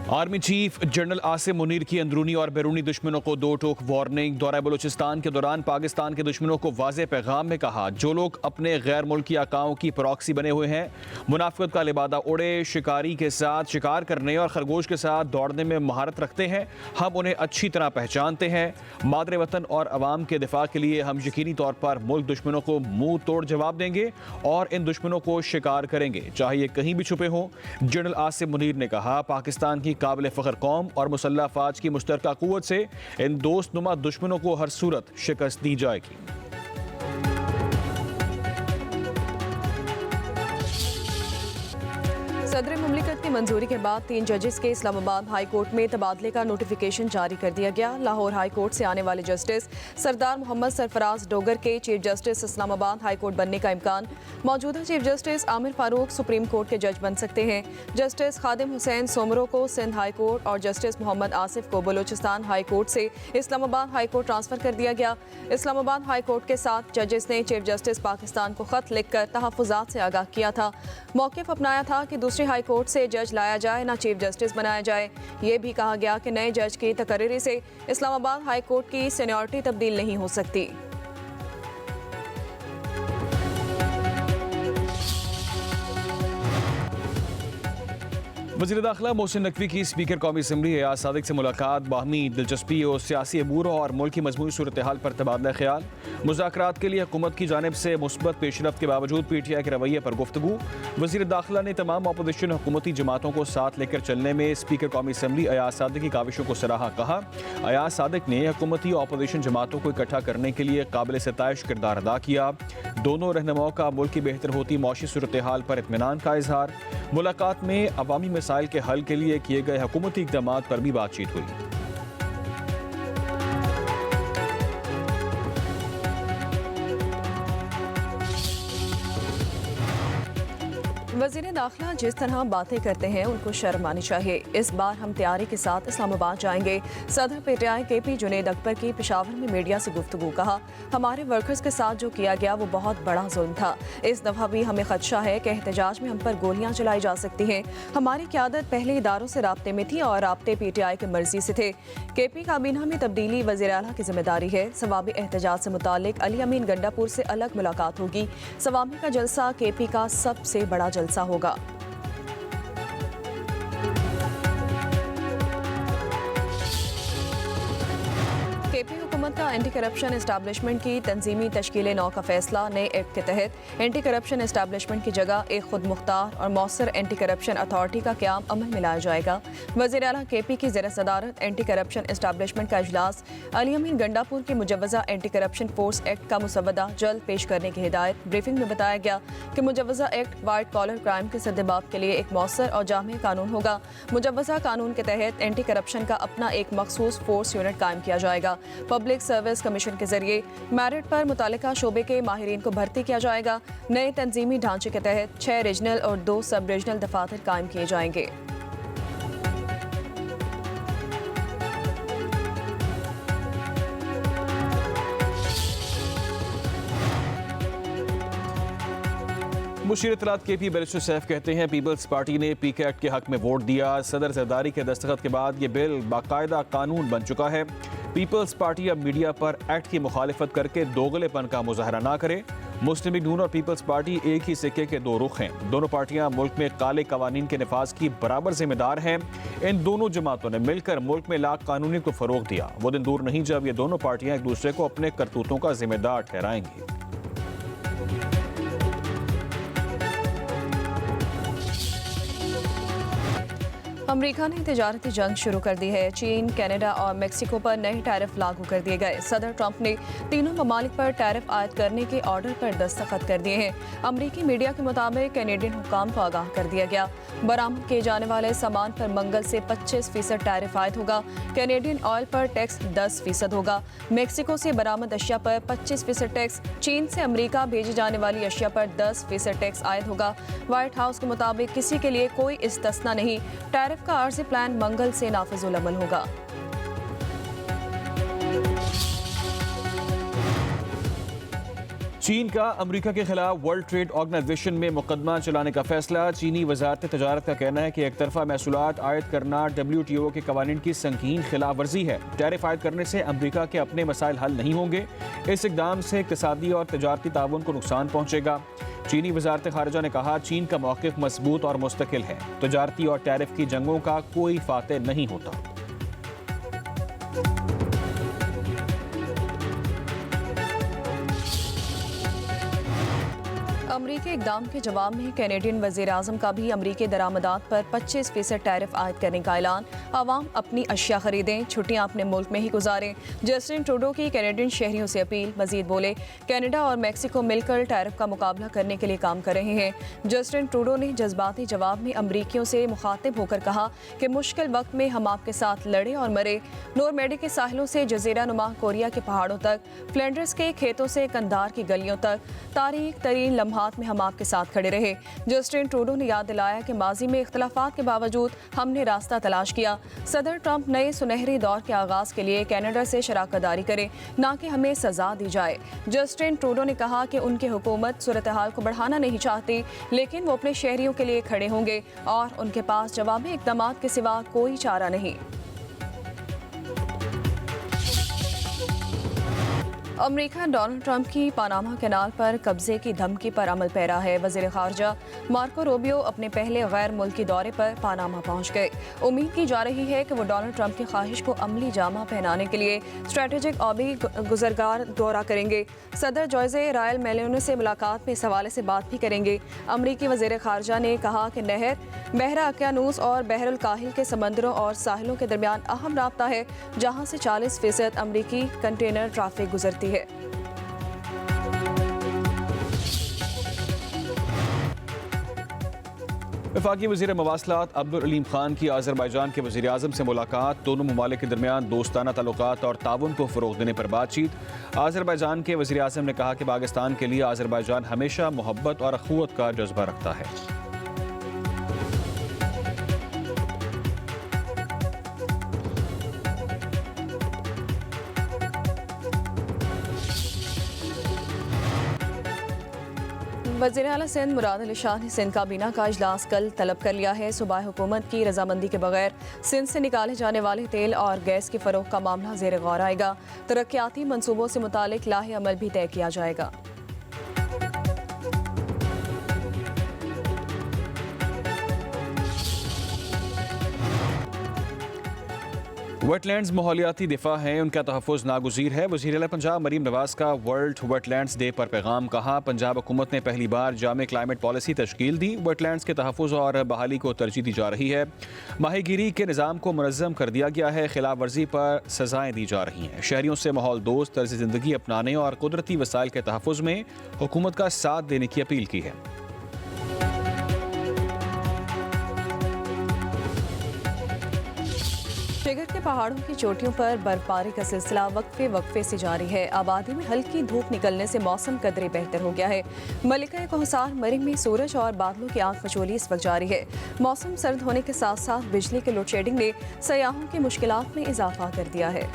Army chief general Asim Munir की अंदरूनी और बैरूनी दुश्मनों को दो टोक वार्निंग। दौरा बलूचिस्तान के दौरान पाकिस्तान के दुश्मनों को वाज़ेह पैगाम में कहा, जो लोग अपने गैर मुल्की आकाओं की प्रॉक्सी बने हुए हैं, मुनाफिकत का लिबादा उड़े, शिकारी के साथ शिकार करने और खरगोश के साथ दौड़ने में महारत रखते हैं, हम उन्हें अच्छी तरह पहचानते हैं। मादरे वतन और अवाम के दिफा के लिए हम यकीनी तौर पर मुल्क दुश्मनों को मुंह तोड़ जवाब देंगे और इन दुश्मनों को शिकार करेंगे, चाहे ये कहीं भी छुपे हों। जनरल आसिम मुनीर ने कहा, पाकिस्तान की काबिल फ़ख्र कौम और मुसल्लह अफवाज की मुश्तरका क़ुव्वत से इन दोस्तनुमा दुश्मनों को हर सूरत शिकस्त दी जाएगी। सदर मुमलिकत की मंजूरी के बाद 3 जजेस के इस्लामाबाद हाई कोर्ट में तबादले का नोटिफिकेशन जारी कर दिया गया। लाहौर हाई कोर्ट से आने वाले जस्टिस सरदार मोहम्मद सरफराज डोगर के chief justice Islamabad high court बनने का इम्कान। मौजूदा chief justice Aamir Farooq supreme court के जज बन सकते हैं। जस्टिस खादिम हुसैन सोमरो को सिंध हाई कोर्ट और जस्टिस मोहम्मद आसिफ को बलूचिस्तान हाई कोर्ट से इस्लामाबाद हाई कोर्ट ट्रांसफर कर दिया गया। इस्लामाबाद हाई कोर्ट के 7 जजेस ने चीफ जस्टिस पाकिस्तान को खत लिखकर तहफ़्फ़ुज़ात से आगाह किया था। मौक़िफ़ अपनाया था कि दूसरी हाई कोर्ट से जज लाया जाए, ना चीफ जस्टिस बनाया जाए। ये भी कहा गया कि नए जज की तकर्री से इस्लामाबाद हाई कोर्ट की सीनियरिटी तब्दील नहीं हो सकती। वज़ीर दाखिला मोहसिन नकवी की स्पीकर कौमी असम्बली एयाज सादिक से मुलाकात, बाहमी दिलचस्पी और सियासी अबूर और मुल्क की मजमूई सूरत हाल पर तबादला ख्याल। मुज़ाकरात के लिए हुकूमत की जानिब से मुस्बत पेशरफ्त के बावजूद PTI के रवैये पर गुफ्तगू। वज़ीर दाखिला ने तमाम अपोजिशन हुकूमती जमातों को साथ लेकर चलने में स्पीकर कौमी असम्बली एयाज सादिक की काविशों को सराहा। कहा, एयाज सादिक ने हुकूमती और अपोजिशन जमातों को इकट्ठा करने के लिए काबिल सताइश किरदार अदा किया। दोनों रहनुमाओं का मुल्क की बेहतर होती मौशी सूरत हाल पर इत्मीनान का इजहार। मुलाकात में अवामी मसाइल के हल के लिए किए गए हुकूमती इक़दामात पर भी बातचीत हुई। वज़ीर दाखिला जिस तरह बातें करते हैं उनको शर्म आनी चाहिए। इस बार हम तैयारी के साथ इस्लामाबाद जाएंगे। सदर PTI KP जुनैद अकबर की पेशावर में मीडिया से गुफ्तगू। कहा, हमारे वर्कर्स के साथ जो किया गया वो बहुत बड़ा जुल्म था। इस दफ़ा भी हमें खदशा है कि एहतजाज में हम पर गोलियां चलाई जा सकती हैं। हमारी क़यादत पहले इदारों से राब्ते में थी और राब्ते PTI की मर्जी से थे। KP काबीना में तब्दीली वज़ीर आला की जिम्मेदारी है। सवाबी एहतजाज से मुतालिक अली अमीन गंडापुर से अलग मुलाकात होगी। सवाबी का जलसा KP का सबसे बड़ा जलसा होगा। KP हुकूमत का एंटी करप्शन एस्टैब्लिशमेंट की तंजीमी तश्कील नौ का फैसला। नए एक्ट के तहत एंटी करप्शन एस्टैब्लिशमेंट की जगह एक खुद मुख्तार और मौसर एंटी करप्शन अथॉरिटी का क़याम अमल में लाया जाएगा। वज़ीर आला KP की ज़ेर सदारत एंटी करप्शन एस्टैब्लिशमेंट का इजलास अली अमीन गंडापुर की मुजव्वज़ा एंटी करप्शन फोर्स एक्ट का मुसवदा जल्द पेश करने की हिदायत। ब्रीफिंग में बताया गया कि मुजव्वज़ा एक्ट वाइट कॉलर क्राइम के सद्देबाब के लिए एक मौसर और जामे कानून होगा। मुजव्वज़ा कानून के तहत एंटी करप्शन का अपना एक मखसूस फोर्स यूनिट कायम किया जाएगा। पब्लिक सर्विस कमीशन के जरिए मेरिट पर मुतालिका शोबे के माहिरीन को भर्ती किया जाएगा। नए तंजीमी ढांचे के तहत 6 रीजनल और 2 सब रीजनल दफातर कायम किए जाएंगे। मुशीर इत्तलात KP बैरिस्टर सैफ कहते हैं, पीपल्स पार्टी ने PK एक्ट के हक में वोट दिया। सदर जरदारी के दस्तखत के बाद ये बिल बाकायदा कानून बन चुका है। पीपल्स पार्टी अब मीडिया पर एक्ट की मुखालिफत करके दोगलेपन का मुजाहरा ना करे। मुस्लिम लीग नून और पीपल्स पार्टी एक ही सिक्के के दो रुख हैं। दोनों पार्टियां मुल्क में काले कवानीन के नफाज की बराबर जिम्मेदार हैं। इन दोनों जमातों ने मिलकर मुल्क में लाख कानूनियत को फरोग दिया। वो दिन दूर नहीं जब ये दोनों पार्टियां एक दूसरे को अपने करतूतों का जिम्मेदार ठहराएंगी। अमेरिका ने तिजारती जंग शुरू कर दी है। चीन, कनाडा और मेक्सिको पर नए टैरिफ लागू कर दिए गए। सदर ट्रंप ने तीनों ममालिक पर टैरिफ आयद करने के ऑर्डर पर दस्तखत कर दिए हैं। अमरीकी मीडिया के मुताबिक कैनेडियन हुक्काम को आगाह कर दिया गया। बरामद किए जाने वाले सामान पर मंगल से 25% टैरिफ आयद होगा। कैनेडियन ऑयल पर टैक्स 10% होगा। मेक्सिको से बरामद अशिया पर 25% टैक्स, चीन से अमरीका भेजी जाने वाली अशिया पर 10% टैक्स आयद होगा। व्हाइट हाउस के मुताबिक किसी के लिए कोई इस्तिस्ना नहीं। टैरिफ का आर्जी प्लान मंगल से नाफिजुल अमल होगा। चीन का अमेरिका के खिलाफ वर्ल्ड ट्रेड ऑर्गेनाइजेशन में मुकदमा चलाने का फैसला। चीनी वजारत तजारत का कहना है कि एक तरफा महसूलात आयद करना WTO के कवानीन की संगीन खिलाफ वर्जी है। टैरिफ आयद करने से अमेरिका के अपने मसाइल हल नहीं होंगे। इस इकदाम से इक्तिसादी और तजारती ताउन को नुकसान पहुंचेगा। चीनी वजारत खारजा ने कहा, चीन का मौक़िफ़ मजबूत और मुस्तकिल है। तजारती और टैरिफ की जंगों का कोई फातह नहीं होता। अमरीकी इकदाम के जवाब में कैनेडियन वज़ीर आज़म का भी अमरीकी दरामदात पर 25% टैरिफ आयद करने का ऐलान। आवाम अपनी अशिया खरीदें, छुट्टियां अपने मुल्क में ही गुजारें। जस्टिन ट्रूडो की कैनेडियन शहरियों से अपील। मजीद बोले, कनाडा और मैक्सिको मिलकर टैरिफ का मुकाबला करने के लिए काम कर रहे हैं। जस्टिन ट्रूडो ने जज्बाती जवाब में अमरीकियों से मुखातिब होकर कहा कि मुश्किल वक्त में हम आपके साथ लड़े और मरे। नॉर्मैंडी के साहिलों से जजीरा नुमा कोरिया के पहाड़ों तक, फ्लैंडर्स के खेतों से कंधार की गलियों तक, तारीख तरीन लम्हात में हम आपके साथ खड़े रहे। जस्टिन ट्रूडो ने याद दिलाया कि माजी में इख्तलाफात के बावजूद हमने रास्ता तलाश किया। सदर ट्रंप नए सुनहरी दौर के आगाज के लिए कनाडा से शराकतदारी करें, ना कि हमें सजा दी जाए। जस्टिन ट्रूडो ने कहा कि उनकी हुकूमत सूरत हाल को बढ़ाना नहीं चाहती, लेकिन वो अपने शहरियों के लिए खड़े होंगे और उनके पास जवाबी इक़दाम के सिवा कोई चारा नहीं। अमेरिका डोनाल्ड ट्रंप की पानामा कैनाल पर कब्जे की धमकी पर अमल पैरा है। वज़ीर ख़ारजा मार्को रूबियो अपने पहले गैर मुल्की दौरे पर पानामा पहुंच गए। उम्मीद की जा रही है कि वो डोनाल्ड ट्रंप की ख्वाहिश को अमली जामा पहनाने के लिए स्ट्रेटेजिक ऑबी गुजरगार दौरा करेंगे। सदर जोज़े रायल मेलोनी से मुलाकात में इस हवाले से बात भी करेंगे। अमरीकी वज़ीर ख़ारजा ने कहा कि नहर बहरा अक्यानूस और बहरुल काहिल के समंदरों और साहिलों के दरमियान अहम राब्ता है, जहाँ से 40% अमरीकी कंटेनर ट्रैफिक गुजरती है। वफाकी वज़ीर मवासलात अब्दुल अलीम खान की आज़रबाईजान के वज़ीर आज़म से मुलाकात। दोनों ममालिक के दरमियान दोस्ताना ताल्लुकात और ताउन को फ़रोग़ देने पर बातचीत। आज़रबाईजान के वज़ीर आज़म ने कहा कि पाकिस्तान के लिए आज़रबाईजान हमेशा मोहब्बत और अखुवत का जज्बा रखता है। वज़ीर आला सिंध मुराद अली शाह ने सिंध काबीना का इजलास कल तलब कर लिया है। सूबाई हुकूमत की रजामंदी के बगैर सिंध से निकाले जाने वाले तेल और गैस की फ़रोख्त का मामला ज़ेर गौर आएगा। तरक्याती मनसूबों से मुतालिक लाहे अमल भी तय किया जाएगा। वेटलैंड्स माहौलियाती दिफा हैं, उनका तहफ़्फ़ुज़ नागुज़ीर है। वज़ीर आला पंजाब मरीम नवाज़ का वर्ल्ड वेटलैंड्स डे पर पैगाम। कहा, पंजाब हुकूमत ने पहली बार जामे क्लाइमेट पॉलिसी तश्कील दी। वेटलैंड्स के तहफ़्फ़ुज़ और बहाली को तरजीह दी जा रही है। माहीगीरी के निज़ाम को मुनज़्ज़म कर दिया गया है। खिलाफ वर्जी पर सज़ाएँ दी जा रही हैं। शहरियों से माहौल दोस्त तर्ज़ ज़िंदगी अपनाने और कुदरती वसाइल के तहफ़्फ़ुज़ में हुकूमत का साथ देने की अपील की है। शिगर के पहाड़ों की चोटियों पर बर्फबारी का सिलसिला वक्फे से जारी है। आबादी में हल्की धूप निकलने से मौसम कदरे बेहतर हो गया है। मलिका कोहसार मरिंग में सूरज और बादलों की आंख मचोली इस वक्त जारी है। मौसम सर्द होने के साथ साथ बिजली के लोड शेडिंग ने सयाहों की मुश्किलात में इजाफा कर दिया है।